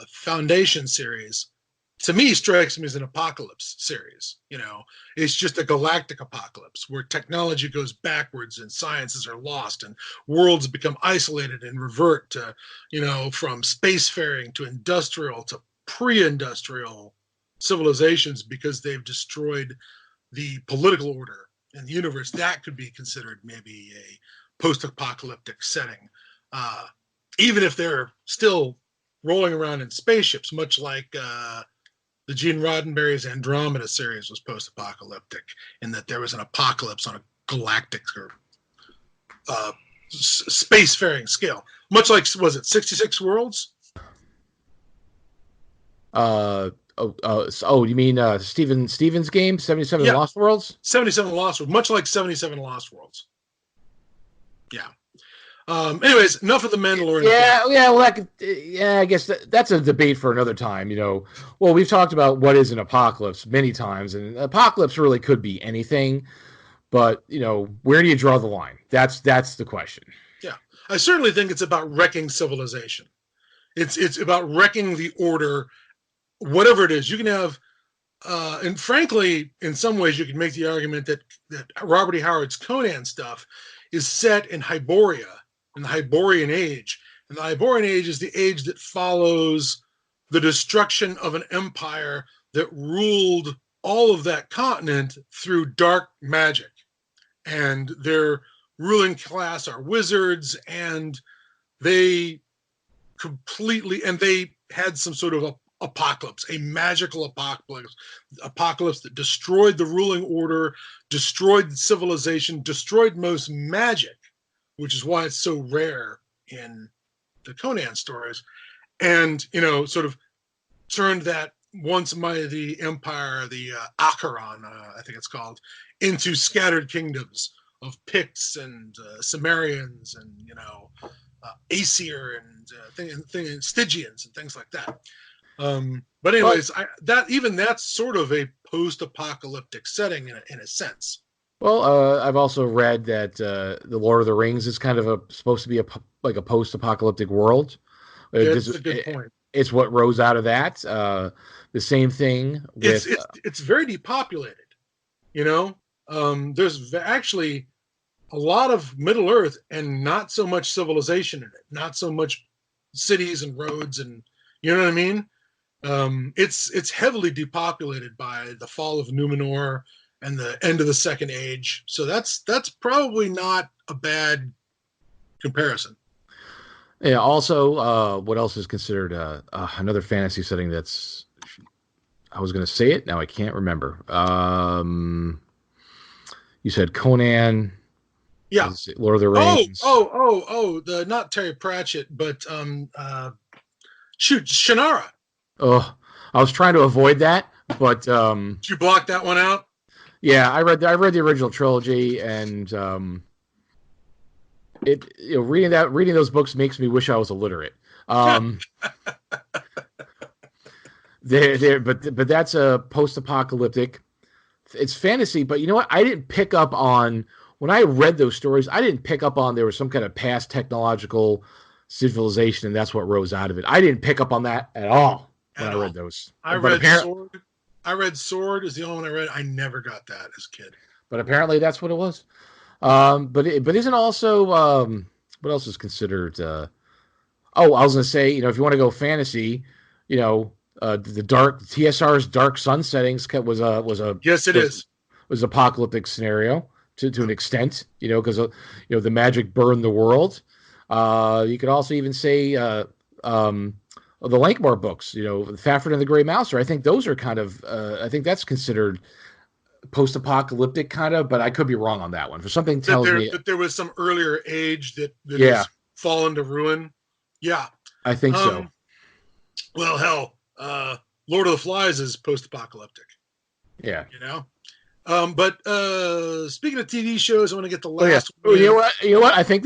Foundation series to me strikes me as an apocalypse series. It's just a galactic apocalypse where technology goes backwards and sciences are lost and worlds become isolated and revert to, from spacefaring to industrial to pre-industrial civilizations because they've destroyed the political order in the universe. That could be considered maybe a post-apocalyptic setting, even if they're still rolling around in spaceships, much like the Gene Roddenberry's Andromeda series was post-apocalyptic in that there was an apocalypse on a galactic or spacefaring scale, much like, was it 66 Worlds? You mean Steven's game, 77 Lost Worlds? 77 Lost Worlds, much like 77 Lost Worlds. Yeah. Anyways, enough of the Mandalorian. Well, I guess that's a debate for another time. Well, we've talked about what is an apocalypse many times, and an apocalypse really could be anything. But where do you draw the line? That's the question. Yeah, I certainly think it's about wrecking civilization. It's about wrecking the order, whatever it is. You can have, and frankly, in some ways, you can make the argument that Robert E. Howard's Conan stuff is set in Hyboria. In the Hyborian Age. And the Hyborian Age is the age that follows the destruction of an empire that ruled all of that continent through dark magic. And their ruling class are wizards, and they had some sort of apocalypse, a magical apocalypse that destroyed the ruling order, destroyed civilization, destroyed most magic, which is why it's so rare in the Conan stories, and sort of turned that once mighty empire, the Acheron, I think it's called, into scattered kingdoms of Picts and Cimmerians and Aesir and Stygians and things like that. But anyways, that's sort of a post-apocalyptic setting in a sense. Well, I've also read that the Lord of the Rings is kind of supposed to be a post-apocalyptic world. That's a good point. It's what rose out of that. The same thing with it's very depopulated. There's actually a lot of Middle Earth and not so much civilization in it. Not so much cities and roads, and you know what I mean. It's heavily depopulated by the fall of Numenor and the end of the Second Age. So that's probably not a bad comparison. Yeah. Also, what else is considered another fantasy setting that's? I was going to say it. Now I can't remember. You said Conan. Yeah. Lord of the Rings. The not Terry Pratchett, but Shannara. Oh, I was trying to avoid that, but did you block that one out? Yeah, I read the original trilogy, and reading those books makes me wish I was illiterate. But that's a post-apocalyptic. It's fantasy, but you know what? I didn't pick up on when I read those stories. I didn't pick up on there was some kind of past technological civilization, and that's what rose out of it. I didn't pick up on that at all when I read those. I read Sword is the only one I read. I never got that as a kid. But apparently that's what it was. But isn't also what else is considered? I was going to say, if you want to go fantasy, the dark TSR's Dark Sun settings was was apocalyptic scenario to an extent, because the magic burned the world. You could also even say the Lankmore books, Fafhrd and the Grey Mouser. I think those are kind of, I think that's considered post-apocalyptic kind of, but I could be wrong on that one. For something tells me that there was some earlier age that has fallen to ruin. Yeah, I think so. Well, hell, Lord of the Flies is post-apocalyptic. Yeah, But speaking of TV shows, I want to get the last. Oh, yeah. You know what? I think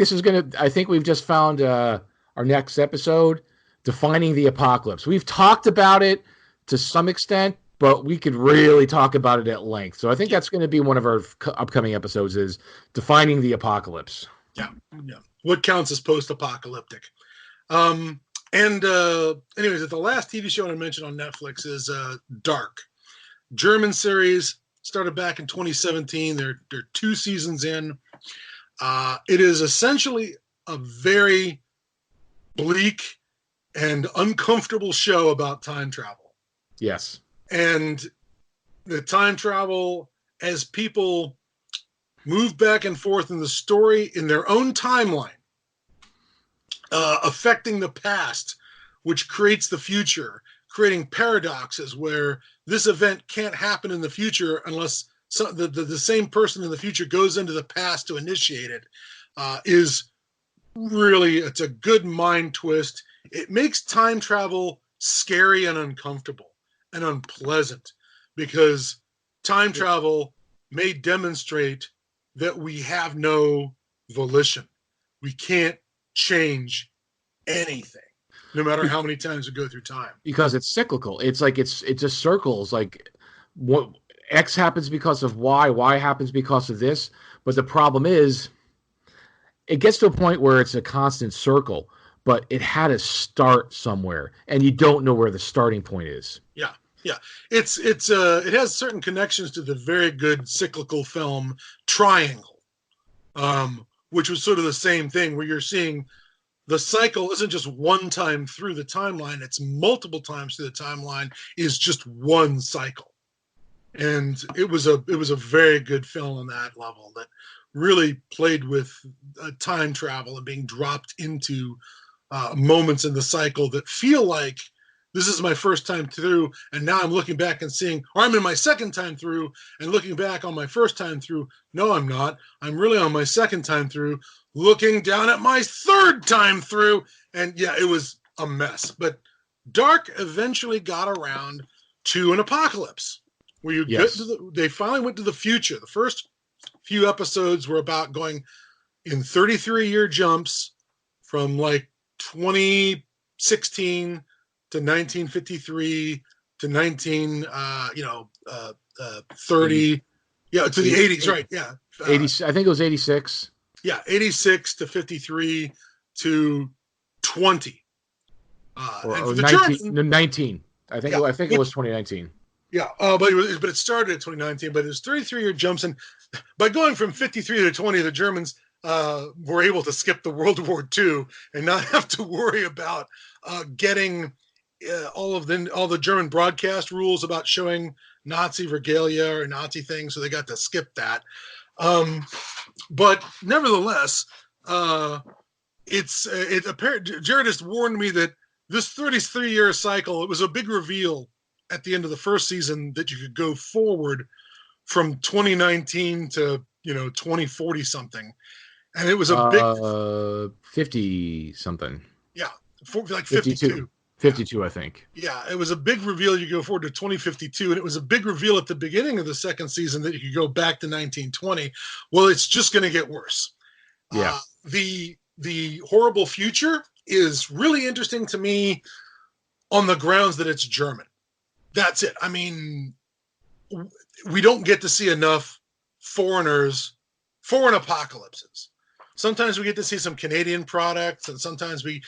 I think we've just found our next episode. Defining the apocalypse. We've talked about it to some extent, but we could really talk about it at length. So I think that's going to be one of our upcoming episodes is defining the apocalypse. Yeah. What counts as post-apocalyptic? And anyways, the last TV show I mentioned on Netflix is Dark. German series, started back in 2017. They're 2 seasons in. It is essentially a very bleak and uncomfortable show about time travel. Yes. And the time travel, as people move back and forth in the story in their own timeline, affecting the past, which creates the future, creating paradoxes where this event can't happen in the future unless the same person in the future goes into the past to initiate it, is really, it's a good mind twist. It makes time travel scary and uncomfortable and unpleasant, because time travel may demonstrate that we have no volition. We can't change anything, no matter how many times we go through time. Because it's cyclical. It's like it just circles. Like what X happens because of Y happens because of this. But the problem is, it gets to a point where it's a constant circle, but it had to start somewhere, and you don't know where the starting point is. Yeah. It has certain connections to the very good cyclical film Triangle, which was sort of the same thing, where you're seeing the cycle isn't just one time through the timeline, it's multiple times through the timeline, is just one cycle. And it was a very good film on that level that really played with time travel and being dropped into moments in the cycle that feel like, this is my first time through, and now I'm looking back and seeing, or I'm in my second time through and looking back on my first time through. No, I'm not. I'm really on my second time through, looking down at my third time through. And yeah, it was a mess. But Dark eventually got around to an apocalypse where you get to they finally went to the future. The first few episodes were about going in 33-year jumps from like 2016 to 1953 to 30, yeah, to the 80s, right? Yeah, 80. I think it was 86. Yeah, 86 to 53 to 20. Or 19. 19. I think it was 2019. Yeah, but it started at 2019. But it was 33-year jumps, and by going from 53 to 20, the Germans were able to skip the World War II and not have to worry about getting all the German broadcast rules about showing Nazi regalia or Nazi things, so they got to skip that. But nevertheless, it apparent. Jared has warned me that this 33-year cycle, it was a big reveal at the end of the first season that you could go forward from 2019 to 2040 something, and it was a big 50 something. Yeah, like 52. 52, I think. Yeah, it was a big reveal. You go forward to 2052, and it was a big reveal at the beginning of the second season that you could go back to 1920. Well, it's just going to get worse. Yeah. The horrible future is really interesting to me on the grounds that it's German. That's it. I mean, we don't get to see enough foreign apocalypses. Sometimes we get to see some Canadian products, and sometimes with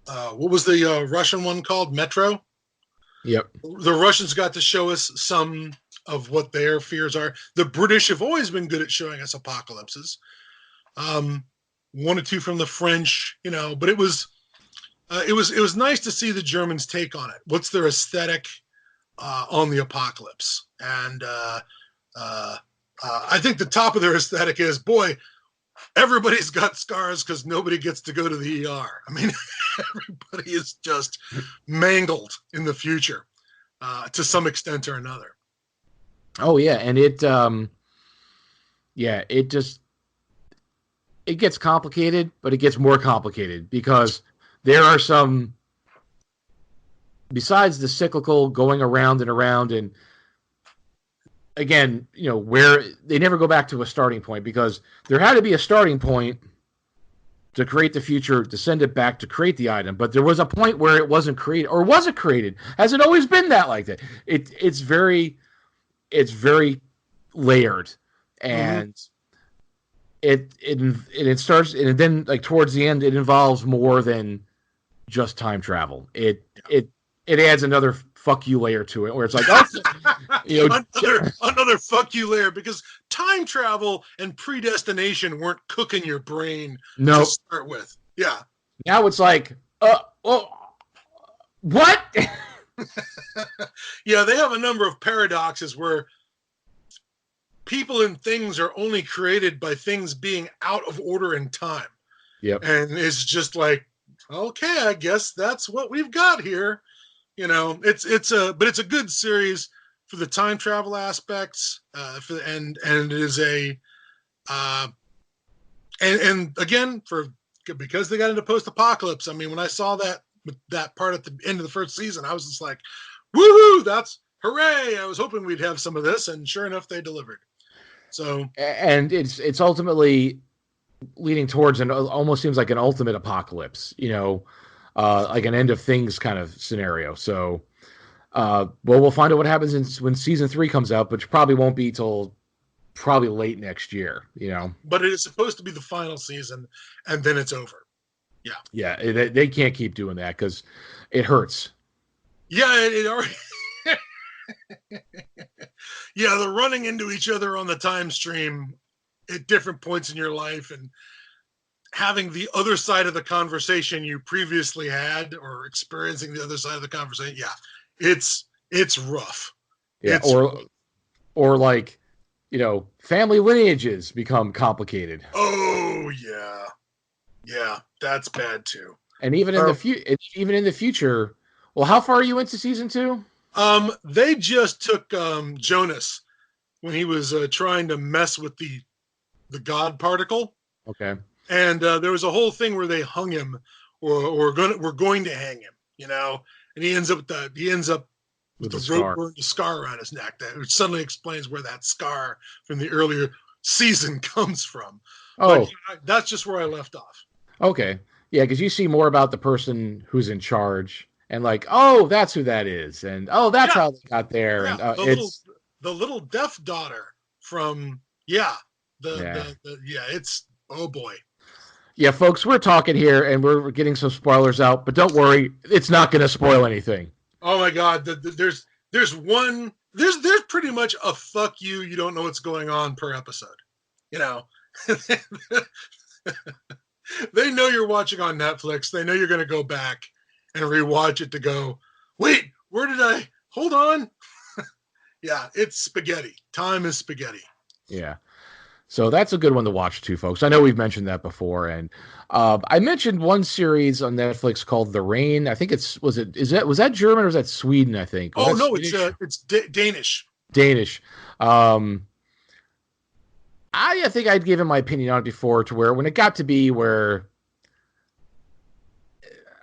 what was the Russian one called? Metro? Yep. The Russians got to show us some of what their fears are. The British have always been good at showing us apocalypses. One or two from the French, but it was nice to see the Germans take on it. What's their aesthetic on the apocalypse? And I think the top of their aesthetic is, boy, everybody's got scars because nobody gets to go to the ER. I mean, everybody is just mangled in the future to some extent or another. Oh yeah, and it gets complicated, but it gets more complicated because there are some, besides the cyclical going around and around, and again, where they never go back to a starting point, because there had to be a starting point to create the future, to send it back to create the item. But there was a point where it wasn't created, or was it created? Has it always been that like that? It's very layered, and it starts, and then like towards the end, it involves more than just time travel. It adds another fuck you layer to it, where it's like, oh, another fuck you layer, because time travel and predestination weren't cooking your brain to start with. Yeah. Now it's like, what? Yeah, they have a number of paradoxes where people and things are only created by things being out of order in time. Yep. And it's just like, okay, I guess that's what we've got here. It's a good series for the time travel aspects, and it is and again, because they got into post-apocalypse. I mean, when I saw that part at the end of the first season, I was just like, woohoo, that's hooray. I was hoping we'd have some of this, and sure enough, they delivered. So, and it's ultimately leading towards almost seems like an ultimate apocalypse, like an end of things kind of scenario. So, we'll find out what happens when season 3 comes out, which probably won't be till probably late next year, But it is supposed to be the final season, and then it's over. Yeah. Yeah, they can't keep doing that because it hurts. Yeah, it already. Yeah, they're running into each other on the time stream at different points in your life, and having the other side of the conversation you previously had, or experiencing the other side of the conversation. Yeah, it's rough. Yeah, or like, family lineages become complicated. Oh yeah, that's bad too. And even in the future. Well, how far are you into season 2? They just took Jonas when he was trying to mess with the God particle. Okay. And there was a whole thing where they hung him, or we're going to hang him, and he ends up with the rope burn, the scar around his neck. That suddenly explains where that scar from the earlier season comes from. Oh, but that's just where I left off. Okay, yeah, because you see more about the person who's in charge, and like, oh, that's who that is, and oh, that's how they got there, and the little deaf daughter from it's oh boy. Yeah, folks, we're talking here, and we're getting some spoilers out, but don't worry, it's not going to spoil anything. Oh my God, there's pretty much a fuck you. You don't know what's going on per episode. They know you're watching on Netflix. They know you're going to go back and rewatch it to go, wait, where did I? Hold on. Yeah, it's spaghetti. Time is spaghetti. Yeah. So that's a good one to watch too, folks. I know we've mentioned that before, and I mentioned one series on Netflix called The Rain. I think was that German or was that Sweden? I think. Oh no, it's Danish. Danish. I think I'd given my opinion on it before, to where when it got to be where,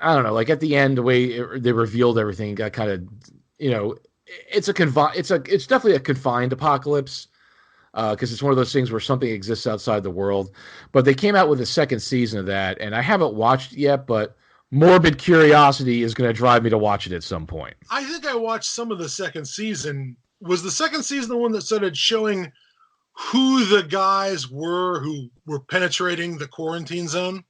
I don't know, like at the end, the way they revealed everything got kind of, it's definitely a confined apocalypse. Because it's one of those things where something exists outside the world. But they came out with a second season of that, and I haven't watched it yet, but morbid curiosity is going to drive me to watch it at some point. I think I watched some of the second season. Was the second season the one that started showing who the guys were who were penetrating the quarantine zone?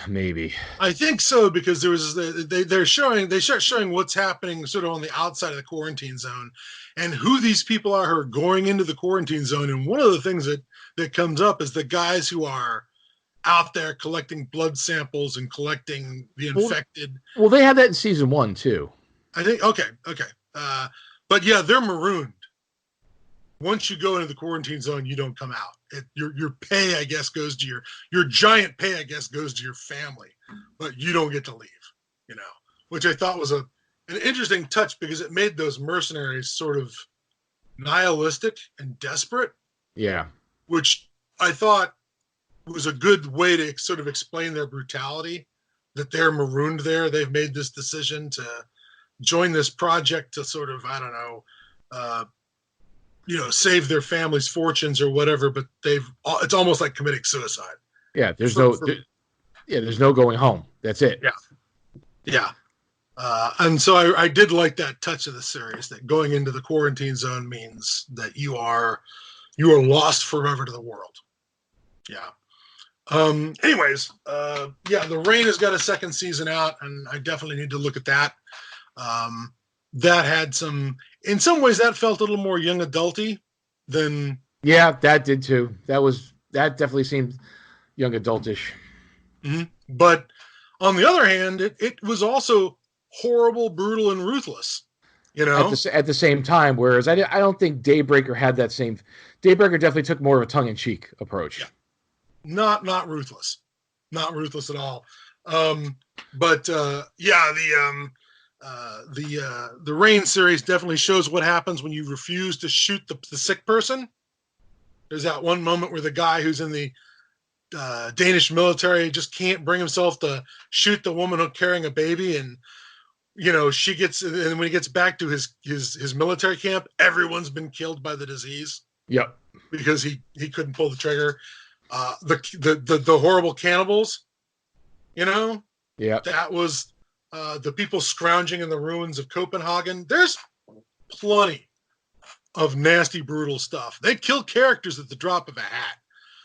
Maybe. I think so, because there was they start showing what's happening sort of on the outside of the quarantine zone, and who these people are who are going into the quarantine zone. And one of the things that comes up is the guys who are out there collecting blood samples and collecting the infected. Well, they had that in season 1 too. I think. Okay. But yeah, they're marooned. Once you go into the quarantine zone, you don't come out. Your pay, I guess, goes to your giant pay, I guess, goes to your family, but you don't get to leave. Which I thought was an interesting touch, because it made those mercenaries sort of nihilistic and desperate. Yeah. Which I thought was a good way to sort of explain their brutality, that they're marooned there. They've made this decision to join this project to sort of, I don't know, save their family's fortunes or whatever, but it's almost like committing suicide. Yeah. There's no going home. That's it. Yeah. Yeah. And so I did like that touch of the series, that going into the quarantine zone means that you are you are lost forever to the world. Yeah. Anyways, yeah, The Rain has got a second season out, and I definitely need to look at that. That had some, in some ways, that felt a little more young adulty than. Yeah, that did too. That definitely seemed young adultish. Mm-hmm. But on the other hand, it was also horrible, brutal, and ruthless. You know, At the same time, whereas I don't think Daybreaker had that same. Daybreaker definitely took more of a tongue in cheek approach. Yeah. Not ruthless, not ruthless at all. But yeah, the Rain series definitely shows what happens when you refuse to shoot the sick person. There's that one moment where the guy who's in the Danish military just can't bring himself to shoot the woman carrying a baby, and she gets, and when he gets back to his military camp, everyone's been killed by the disease. Yep. Because he couldn't pull the trigger. The horrible cannibals, Yeah. that was the people scrounging in the ruins of Copenhagen. There's plenty of nasty, brutal stuff. They kill characters at the drop of a hat.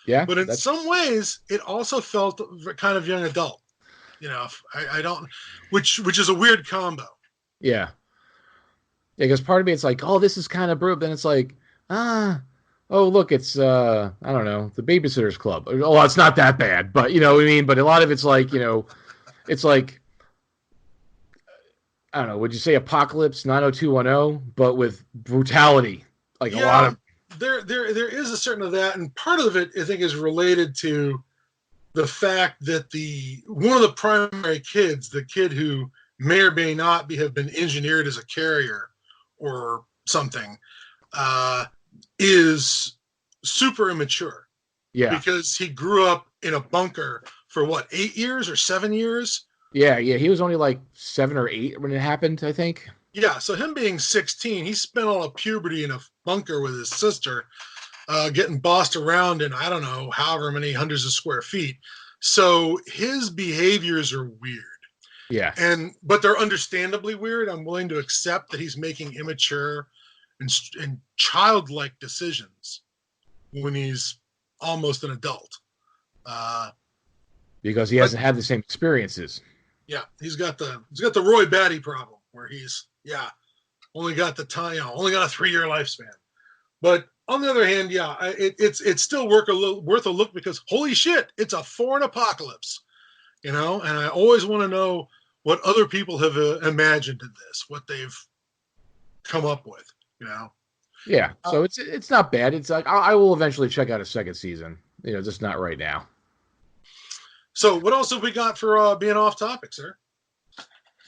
Yeah. But in some ways, it also felt kind of young adult. I don't, which is a weird combo. Yeah. Because part of me, it's like, oh, this is kind of brutal. Then it's like, oh, look, it's, I don't know, the Babysitter's Club. Oh, it's not that bad, but you know what I mean? But a lot of it's like, it's like, I don't know, would you say Apocalypse 90210, but with brutality? Like a lot of. There is a certain of that, and part of it, I think, is related to the fact that one of the primary kids, the kid who may or may not have been engineered as a carrier or something, is super immature. Yeah. Because he grew up in a bunker for 8 years or 7 years? Yeah. He was only like 7 or 8 when it happened, I think. Yeah, so him being 16, he spent all of puberty in a bunker with his sister, getting bossed around in, I don't know, however many hundreds of square feet. So his behaviors are weird. Yeah. But they're understandably weird. I'm willing to accept that he's making immature and childlike decisions when he's almost an adult. Because he hasn't had the same experiences. Yeah, he's got the Roy Batty problem where he's only got the time, only got a 3-year lifespan. But on the other hand, it's still worth a look because holy shit, it's a foreign apocalypse, and I always want to know what other people have imagined in this, what they've come up with, Yeah, so it's not bad. It's like I will eventually check out a second season, just not right now. So what else have we got for being off topic, sir?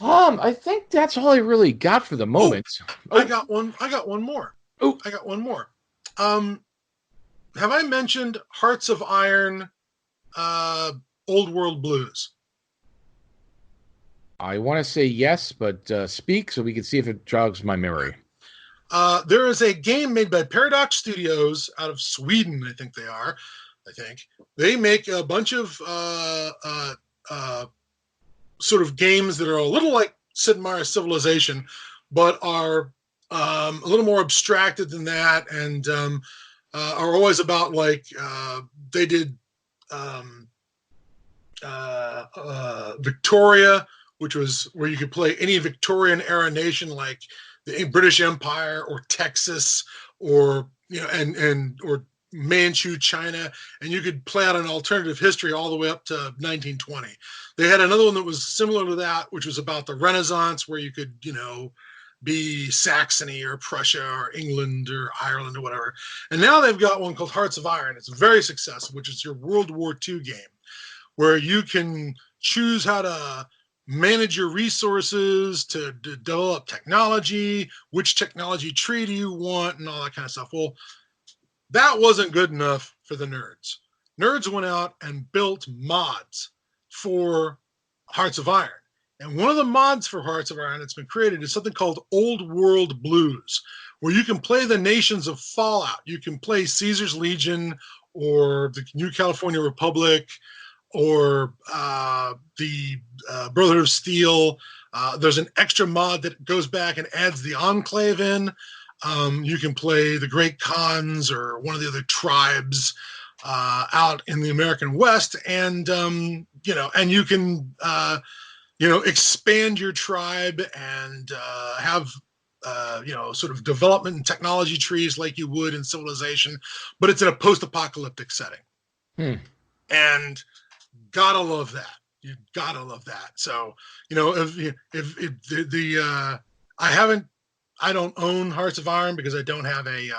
I think that's all I really got for the moment. I got one more. Have I mentioned Hearts of Iron, Old World Blues? I want to say yes, but speak so we can see if it jogs my memory. There is a game made by Paradox Studios out of Sweden, I think they are. They make a bunch of sort of games that are a little like Sid Meier's Civilization, but are a little more abstracted than that, and are always about they did Victoria, which was where you could play any Victorian era nation like the British Empire or Texas or or Manchu China, and you could play out an alternative history all the way up to 1920. They had another one that was similar to that, which was about the Renaissance, where you could, be Saxony or Prussia or England or Ireland or whatever. And now they've got one called Hearts of Iron. It's very successful, which is your World War II game, where you can choose how to manage your resources to develop technology, which technology tree do you want, and all that kind of stuff. Well, that wasn't good enough for the nerds. Nerds went out and built mods for Hearts of Iron. And one of the mods for Hearts of Iron that's been created is something called Old World Blues, where you can play the nations of Fallout. You can play Caesar's Legion or the New California Republic or the Brotherhood of Steel. There's an extra mod that goes back and adds the Enclave in. You can play the Great Khans or one of the other tribes out in the American West, and and you can expand your tribe and have sort of development and technology trees like you would in Civilization, but it's in a post-apocalyptic setting. And gotta love that. You gotta love that. So I don't own Hearts of Iron because I don't have a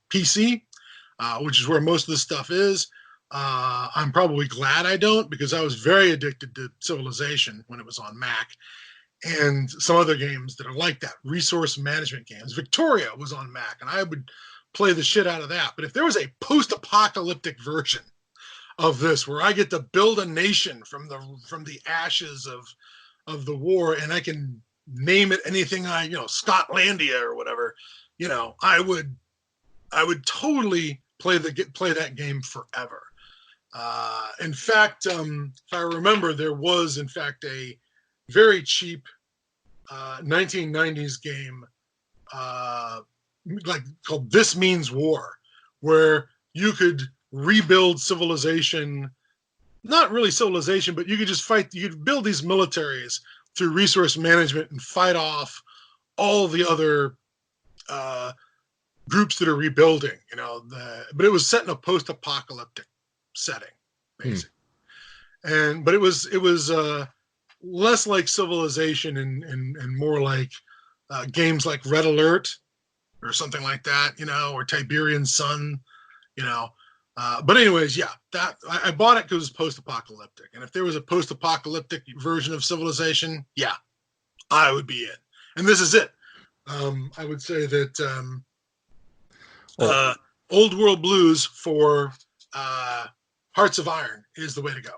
PC, which is where most of the stuff is. I'm probably glad I don't, because I was very addicted to Civilization when it was on Mac, and some other games that are like that, resource management games. Victoria was on Mac, and I would play the shit out of that. But if there was a post-apocalyptic version of this where I get to build a nation from the ashes of the war, and I can name it anything Scotlandia or whatever, I would totally play that game forever. In fact, if I remember, there was in fact a very cheap 1990s game called This Means War, where you could rebuild civilization. Not really civilization, but you could just fight. You could build these militaries through resource management and fight off all the other groups that are rebuilding. But it was set in a post-apocalyptic setting, basically. But it was less like Civilization and more like games like Red Alert or something like that, or Tiberian Sun, But anyways, yeah, that I bought it because it was post-apocalyptic. And if there was a post-apocalyptic version of Civilization, yeah, I would be in. And this is it. I would say that Old World Blues for Hearts of Iron is the way to go.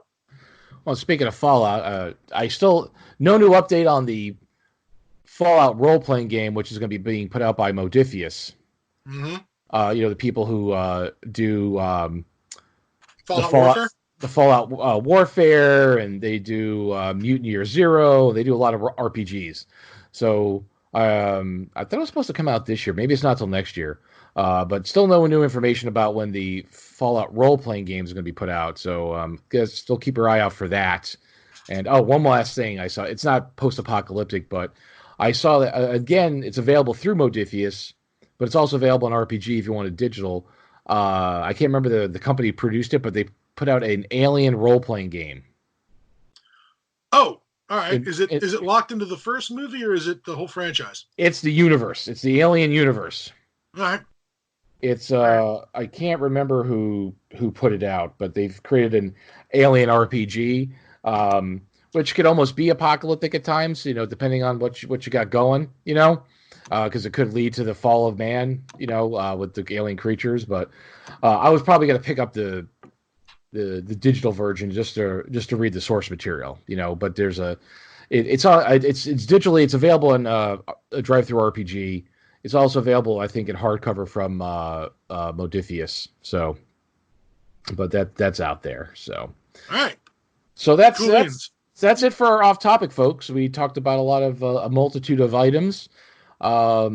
Well, speaking of Fallout, I still no new update on the Fallout role-playing game, which is going to be being put out by Modifius. Mm-hmm. The people who do Fallout the Fallout Warfare, and they do Mutant Year Zero. They do a lot of RPGs. So I thought it was supposed to come out this year. Maybe it's not till next year. But still no new information about when the Fallout role-playing game is going to be put out. So guys, still keep your eye out for that. And one last thing I saw. It's not post-apocalyptic, but I saw that, again, it's available through Modifius, but it's also available on RPG if you want it digital. I can't remember the company who produced it, but they put out an Alien role-playing game. Oh, all right. Is it locked into the first movie, or is it the whole franchise? It's the universe. It's the Alien universe. All right. It's I can't remember who put it out, but they've created an Alien RPG, which could almost be apocalyptic at times, depending on what you got going, because it could lead to the fall of man, with the alien creatures. But I was probably going to pick up the digital version just to read the source material, But there's it's digitally, it's available in a drive-through RPG. It's also available, I think, in hardcover from Modifius. So, but that's out there. So, all right. So that's it for our off-topic, folks. We talked about a lot of a multitude of items. What are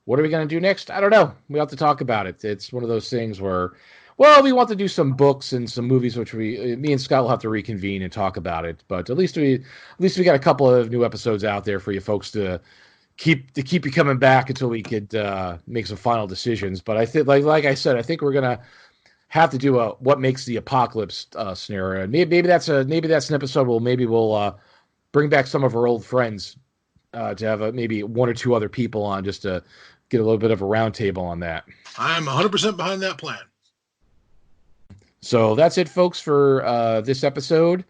we going to do next? I don't know. We have to talk about it. It's one of those things where, we want to do some books and some movies, which me and Scott will have to reconvene and talk about it. But at least we got a couple of new episodes out there for you folks to keep you coming back until we could make some final decisions. But I think, like I said, I think we're gonna have to do a what makes the apocalypse scenario. And maybe that's an episode where maybe we'll bring back some of our old friends to have maybe one or two other people on, just to get a little bit of a roundtable on that. I'm 100% behind that plan. So that's it, folks, for this episode.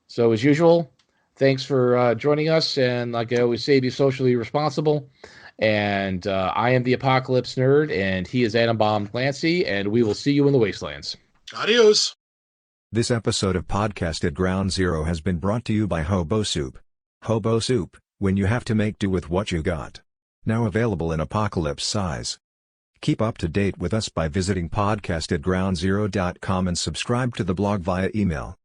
So as usual, thanks for joining us. And like I always say, be socially responsible. And I am the Apocalypse Nerd, and he is Adam Bomb Clancy, and we will see you in the Wastelands. Adios. This episode of Podcast at Ground Zero has been brought to you by Hobo Soup. Hobo Soup, when you have to make do with what you got. Now available in apocalypse size. Keep up to date with us by visiting podcastatgroundzero.com and subscribe to the blog via email.